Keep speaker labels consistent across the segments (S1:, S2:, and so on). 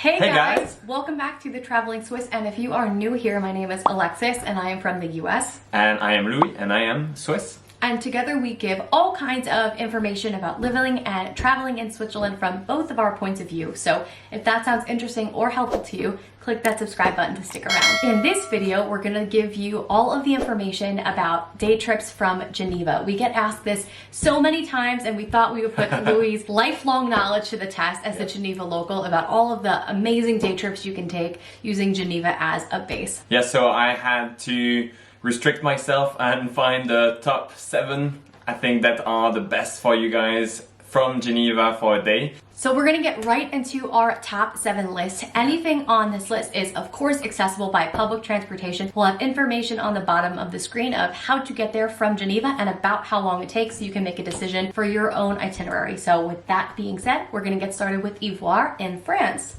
S1: Hey guys! Welcome back to The Traveling Swiss, and if you are new here, my name is Alexis and I am from the US.
S2: And I am Louis and I am Swiss.
S1: And together we give all kinds of information about living and traveling in Switzerland from both of our points of view. So if that sounds interesting or helpful to you, click that subscribe button to stick around. In this video, we're gonna give you all of the information about day trips from Geneva. We get asked this so many times, and we thought we would put Louis' lifelong knowledge to the test as the Geneva local about all of the amazing day trips you can take using Geneva as a base.
S2: Yeah, so I had to restrict myself and find the top 7 I think that are the best for you guys from Geneva for a day.
S1: So we're gonna get right into our top 7 list. Anything on this list is of course accessible by public transportation. We'll have information on the bottom of the screen of how to get there from Geneva and about how long it takes so you can make a decision for your own itinerary. So with that being said, we're gonna get started with Yvoire in France.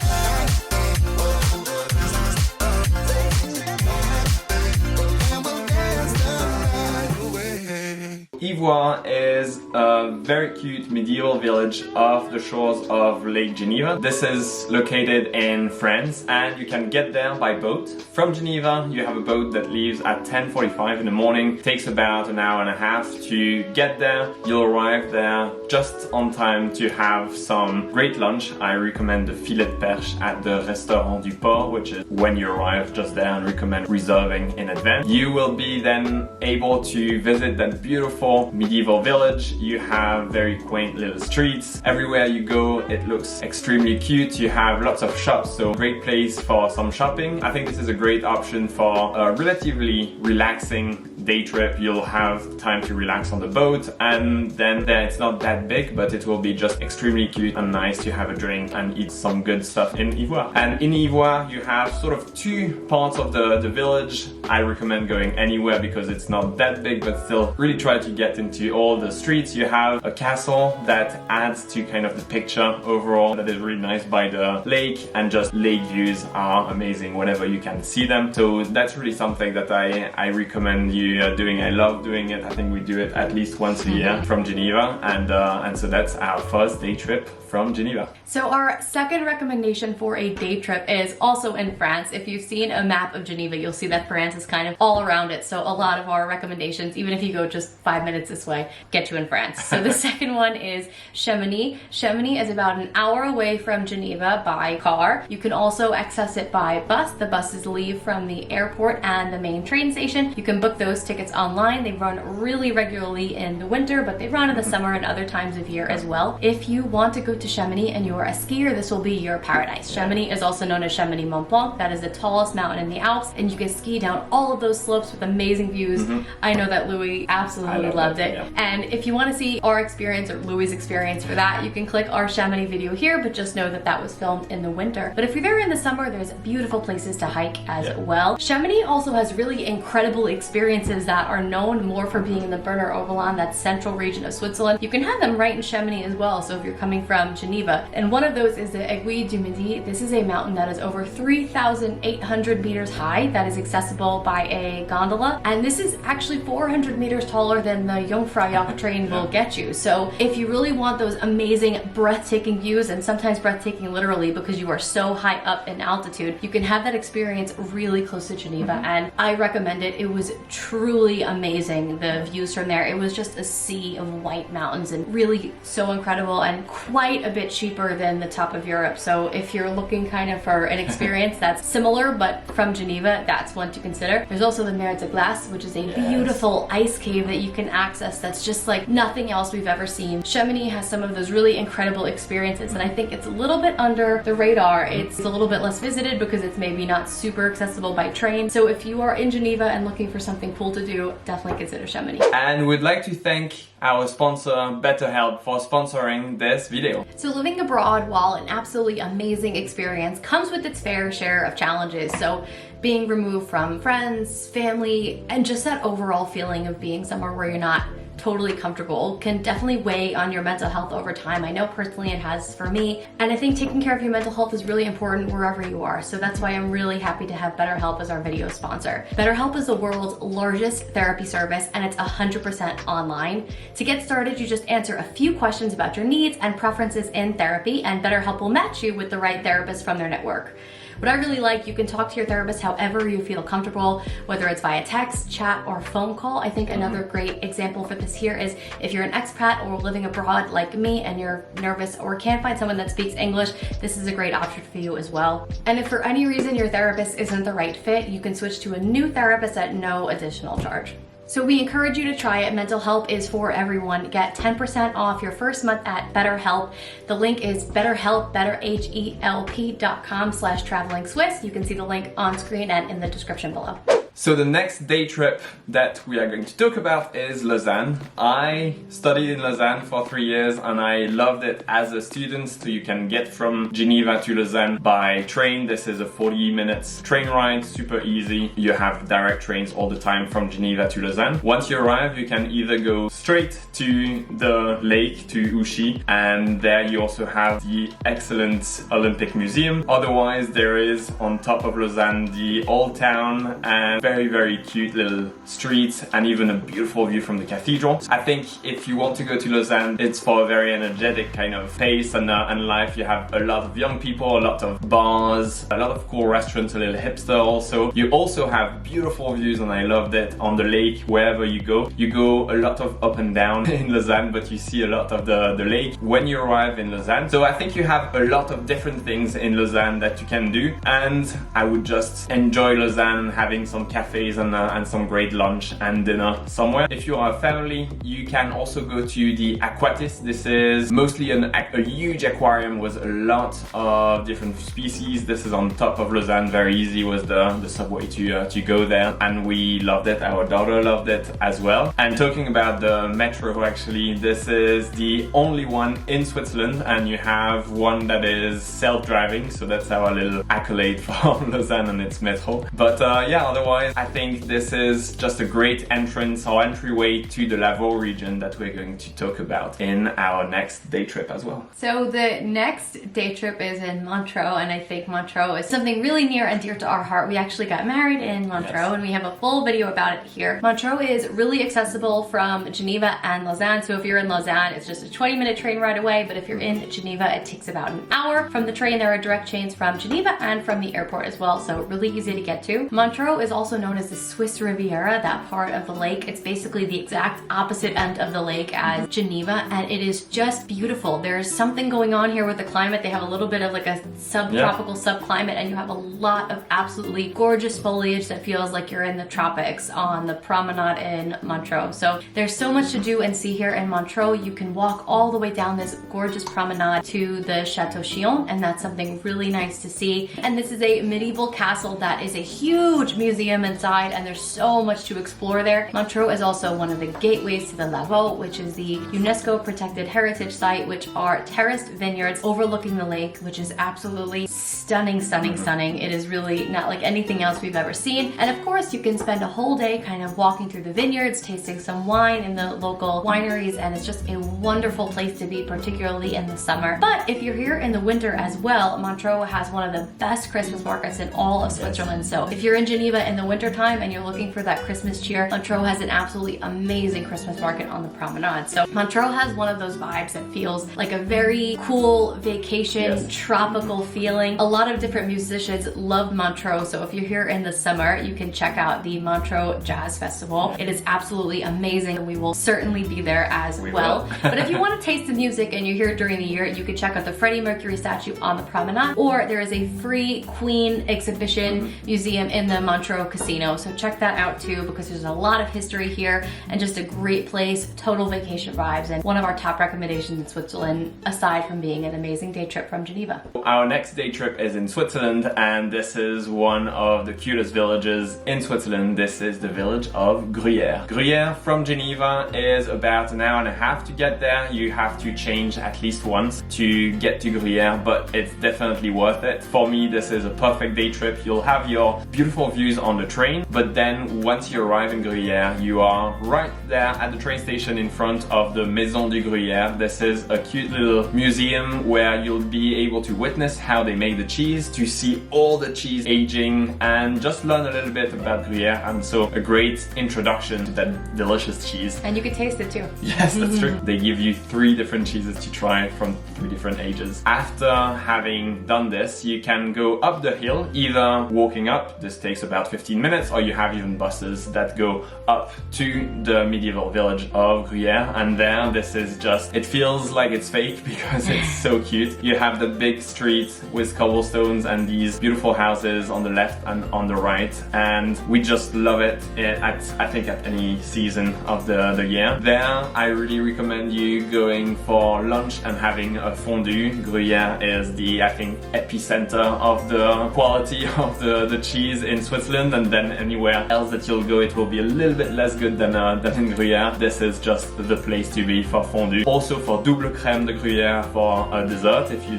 S2: Yvoire is a very cute medieval village off the shores of Lake Geneva. This is located in France and you can get there by boat. From Geneva, you have a boat that leaves at 10:45 in the morning. It takes about an hour and a half to get there. You'll arrive there just on time to have some great lunch. I recommend the filet de perche at the Restaurant du Port, which is when you arrive just there, and recommend reserving in advance. You will be then able to visit that beautiful medieval village. You have very quaint little streets. Everywhere you go, it looks extremely cute. You have lots of shops, so great place for some shopping. I think this is a great option for a relatively relaxing day trip. You'll have time to relax on the boat, and then it's not that big, but it will be just extremely cute and nice to have a drink and eat some good stuff in Yvoire. And in Yvoire, you have sort of 2 parts of the village. I recommend going anywhere because it's not that big, but still really try to get into all the streets. You have a castle that adds to kind of the picture overall that is really nice by the lake, and just lake views are amazing whenever you can see them. So that's really something that I recommend you doing. I love doing it. I think we do it at least once a year from Geneva, and so that's our first day trip from Geneva.
S1: So our second recommendation for a day trip is also in France. If you've seen a map of Geneva, you'll see that France is kind of all around it. So a lot of our recommendations, even if you go just 5 minutes this way, get you in France. So the second one is Chamonix. Chamonix is about an hour away from Geneva by car. You can also access it by bus. The buses leave from the airport and the main train station. You can book those tickets online. They run really regularly in the winter, but they run in the summer and other times of year as well. If you want to go to Chamonix and you're a skier, this will be your paradise. Chamonix is also known as Chamonix Mont Blanc. That is the tallest mountain in the Alps, and you can ski down all of those slopes with amazing views. I know that Louis absolutely loved it. Yeah. And if you want to see our experience or Louis' experience for that, you can click our Chamonix video here, but just know that that was filmed in the winter. But if you're there in the summer, there's beautiful places to hike as well. Chamonix also has really incredible experiences that are known more for being in the Berner Oberland, that central region of Switzerland. You can have them right in Chamonix as well, so if you're coming from Geneva. And one of those is the Aiguille du Midi. This is a mountain that is over 3,800 meters high that is accessible by a gondola. And this is actually 400 meters taller than the Jungfraujoch train will get you. So if you really want those amazing breathtaking views, and sometimes breathtaking literally because you are so high up in altitude, you can have that experience really close to Geneva. And I recommend it. It was truly amazing, the views from there. It was just a sea of white mountains and really so incredible, and quite a bit cheaper than the top of Europe. So if you're looking kind of for an experience that's similar but from Geneva, that's one to consider. There's also the Mer de Glace, which is a beautiful ice cave that you can access that's just like nothing else we've ever seen. Chamonix has some of those really incredible experiences, and I think it's a little bit under the radar. It's a little bit less visited because it's maybe not super accessible by train. So if you are in Geneva and looking for something cool to do, definitely consider Chamonix.
S2: And we'd like to thank our sponsor BetterHelp for sponsoring this video.
S1: So living abroad, while an absolutely amazing experience, comes with its fair share of challenges. So being removed from friends, family, and just that overall feeling of being somewhere where you're not totally comfortable can definitely weigh on your mental health over time. I know personally it has for me, and I think taking care of your mental health is really important wherever you are. So that's why I'm really happy to have BetterHelp as our video sponsor. BetterHelp is the world's largest therapy service, and it's 100% online. To get started, you just answer a few questions about your needs and preferences in therapy, and BetterHelp will match you with the right therapist from their network. What I really like, you can talk to your therapist however you feel comfortable, whether it's via text, chat, or phone call. I think another great example for this here is if you're an expat or living abroad like me and you're nervous or can't find someone that speaks English, this is a great option for you as well. And if for any reason your therapist isn't the right fit, you can switch to a new therapist at no additional charge. So we encourage you to try it. Mental health is for everyone. Get 10% off your first month at BetterHelp. The link is BetterHelp, betterhelp.com/traveling-swiss. You can see the link on screen and in the description below.
S2: So the next day trip that we are going to talk about is Lausanne. I studied in Lausanne for 3 years and I loved it as a student. So you can get from Geneva to Lausanne by train. This is a 40 minutes train ride, super easy. You have direct trains all the time from Geneva to Lausanne. Once you arrive, you can either go straight to the lake, to Ouchy, and there you also have the excellent Olympic Museum. Otherwise, there is on top of Lausanne the Old Town and very cute little streets and even a beautiful view from the cathedral. I think if you want to go to Lausanne, it's for a very energetic kind of pace and life. You have a lot of young people, a lot of bars, a lot of cool restaurants, a little hipster also. You also have beautiful views, and I loved it on the lake wherever you go. You go a lot of up and down in Lausanne, but you see a lot of the lake when you arrive in Lausanne. So I think you have a lot of different things in Lausanne that you can do, and I would just enjoy Lausanne, having some cafes and some great lunch and dinner somewhere. If you are a family, you can also go to the Aquatis. This is mostly a huge aquarium with a lot of different species. This is on top of Lausanne, very easy with the subway to go there, and we loved it. Our daughter loved it as well. And talking about the metro, actually, this is the only one in Switzerland, and you have one that is self-driving, so that's our little accolade for Lausanne and its metro. But yeah, otherwise I think this is just a great entrance or entryway to the Lavaux region that we're going to talk about in our next day trip as well.
S1: So the next day trip is in Montreux, and I think Montreux is something really near and dear to our heart. We actually got married in Montreux, yes, and we have a full video about it here. Montreux is really accessible from Geneva and Lausanne. So if you're in Lausanne, it's just a 20-minute train ride away, but if you're in Geneva, it takes about an hour. From the train, there are direct trains from Geneva and from the airport as well, so really easy to get to. Montreux is also known as the Swiss Riviera, that part of the lake. It's basically the exact opposite end of the lake as Geneva, and it is just beautiful. There's something going on here with the climate. They have a little bit of like a subtropical subclimate, and you have a lot of absolutely gorgeous foliage that feels like you're in the tropics on the promenade in Montreux. So there's so much to do and see here in Montreux. You can walk all the way down this gorgeous promenade to the Chateau Chillon, and that's something really nice to see. And this is a medieval castle that is a huge museum inside, and there's so much to explore there. Montreux is also one of the gateways to the Lavaux, which is the UNESCO protected heritage site, which are terraced vineyards overlooking the lake, which is absolutely stunning. It is really not like anything else we've ever seen. And of course, you can spend a whole day kind of walking through the vineyards, tasting some wine in the local wineries, and it's just a wonderful place to be, particularly in the summer. But if you're here in the winter as well, Montreux has one of the best Christmas markets in all of Switzerland. So if you're in Geneva in the winter time and you're looking for that Christmas cheer, Montreux has an absolutely amazing Christmas market on the promenade. So Montreux has one of those vibes that feels like a very cool vacation, yes, tropical feeling. A lot of different musicians love Montreux, so if you're here in the summer, you can check out the Montreux Jazz Festival. It is absolutely amazing, and we will certainly be there as well. But if you want to taste the music and you're here during the year, you can check out the Freddie Mercury statue on the promenade, or there is a free Queen exhibition museum in the Montreux Casino. So check that out too, because there's a lot of history here and just a great place, total vacation vibes, and one of our top recommendations in Switzerland, aside from being an amazing day trip from Geneva.
S2: Our next day trip is in Switzerland, and this is one of the cutest villages in Switzerland. This is the village of Gruyeres. Gruyeres from Geneva is about an hour and a half to get there. You have to change at least once to get to Gruyeres, but it's definitely worth it. For me, this is a perfect day trip. You'll have your beautiful views on the train, but then once you arrive in Gruyères, you are right there at the train station in front of the Maison du Gruyères. This is a cute little museum where you'll be able to witness how they make the cheese, to see all the cheese aging, and just learn a little bit about Gruyère, and so a great introduction to that delicious cheese.
S1: And you can taste it too.
S2: Yes, that's true. They give you 3 different cheeses to try from 3 different ages. After having done this, you can go up the hill, either walking up, this takes about 15 minutes, or you have even buses that go up to the medieval village of Gruyères, and there this is just, it feels like it's fake because it's so cute. You have the big street with cobblestones and these beautiful houses on the left and on the right, and we just love it I think at any season of the year. There I really recommend you going for lunch and having a fondue. Gruyère is the, I think, epicenter of the quality of the cheese in Switzerland, and then anywhere else that you'll go it will be a little bit less good than in Gruyère. This is just the place to be for fondue. Also for double crème de Gruyère for a dessert if you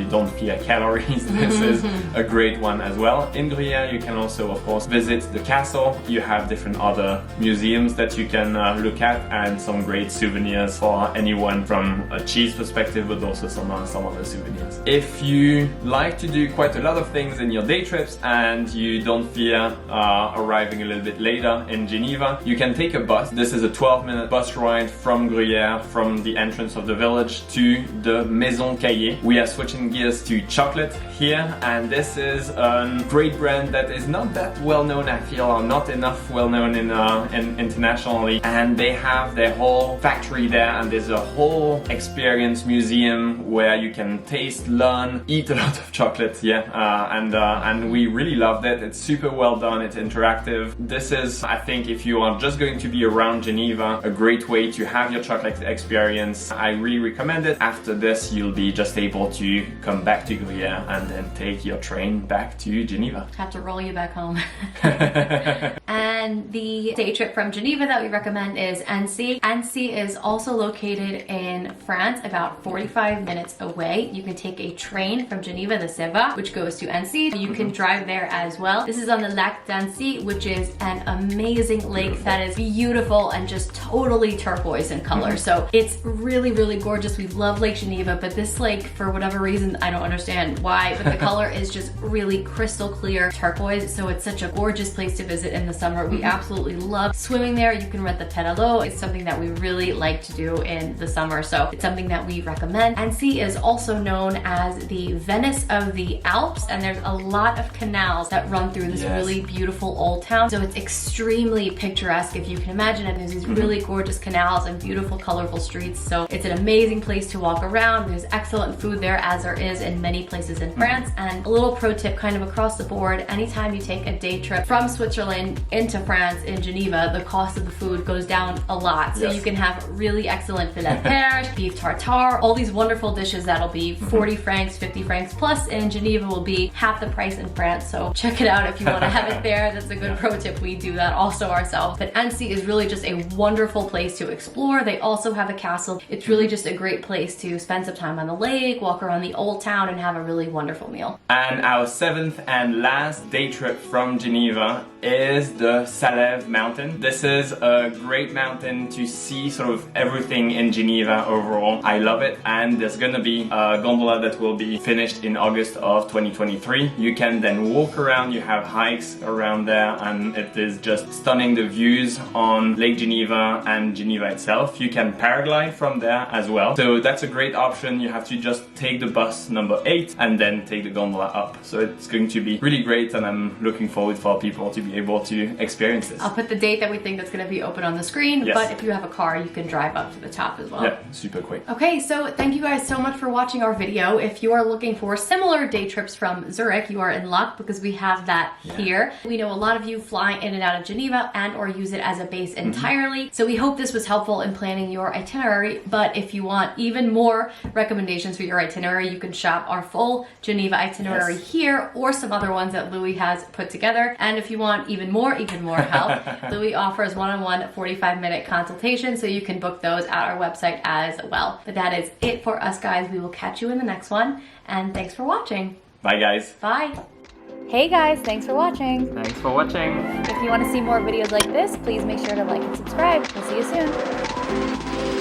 S2: don't fear calories. This is a great one as well. In Gruyère you can also of course visit the castle. You have different other museums that you can look at, and some great souvenirs for anyone from a cheese perspective, but also some other souvenirs. If you like to do quite a lot of things in your day trips and you don't fear arriving a little bit later in Geneva, you can take a bus. This is a 12-minute bus ride from Gruyères, from the entrance of the village to the Maison Cailler. We are switching gears to chocolate here, and this is a great brand that is not that well known, I feel, or not enough well known in internationally, and they have their whole factory there, and there's a whole experience museum where you can taste, learn, eat a lot of chocolate. And we really loved it. It's super well done, it's interactive. This is, I think, if you are just going to be around Geneva, a great way to have your chocolate experience. I really recommend it. After this you'll be just able to come back to Gruyères and then take your train back to Geneva.
S1: Have to roll you back home. And the day trip from Geneva that we recommend is Annecy. Annecy is also located in France, about 45 minutes away. You can take a train from Geneva, the Saleve, which goes to Annecy. You can drive there as well. This is on the Lac d'Annecy, which is an amazing lake that is beautiful and just totally turquoise in color. So it's really, really gorgeous. We love Lake Geneva, but this lake, for whatever reason, I don't understand why, but the color is just really crystal clear turquoise. So it's such a gorgeous place to visit in the summer. We absolutely love swimming there. You can rent the pedalo. It's something that we really like to do in the summer, so it's something that we recommend. Annecy is also known as the Venice of the Alps, and there's a lot of canals that run through this really beautiful old town. So it's extremely picturesque, if you can imagine it. There's these really gorgeous canals and beautiful, colorful streets. So it's an amazing place to walk around. There's excellent food there, as there is in many places in France. And a little pro tip kind of across the board, anytime you take a day trip from Switzerland into France in Geneva, the cost of the food goes down a lot. So you can have really excellent filet perche, beef tartare, all these wonderful dishes that'll be 40 francs, 50 francs plus in Geneva will be half the price in France. So check it out if you want to have it there. That's a good pro tip. We do that also ourselves. But Annecy is really just a wonderful place to explore. They also have a castle. It's really just a great place to spend some time on the lake, walk around the old town, and have a really wonderful meal.
S2: And our 7th and last day trip from Geneva is the Saleve mountain. This is a great mountain to see sort of everything in Geneva overall. I love it, and there's gonna be a gondola that will be finished in August of 2023. You can then walk around, you have hikes around there, and it is just stunning, the views on Lake Geneva and Geneva itself. You can paraglide from there as well, so that's a great option. You have to just take the bus number 8 and then take the gondola up. So it's going to be really great, and I'm looking forward for people to be able to experience this.
S1: I'll put the date that we think that's going to be open on the screen, but if you have a car, you can drive up to the top as well.
S2: Yeah, super quick.
S1: Okay, so thank you guys so much for watching our video. If you are looking for similar day trips from Zurich, you are in luck because we have that here. We know a lot of you fly in and out of Geneva and or use it as a base entirely. So we hope this was helpful in planning your itinerary, but if you want even more recommendations for your itinerary, you can shop our full Geneva itinerary here or some other ones that Louis has put together. And if you want even more help, Louis offers one-on-one 45-minute consultation, so you can book those at our website as well. But that is it for us, guys. We will catch you in the next one, and thanks for watching.
S2: Bye, guys.
S1: Bye. Hey guys, thanks for watching.
S2: Thanks for watching.
S1: If you want to see more videos like this, please make sure to like and subscribe. We'll see you soon.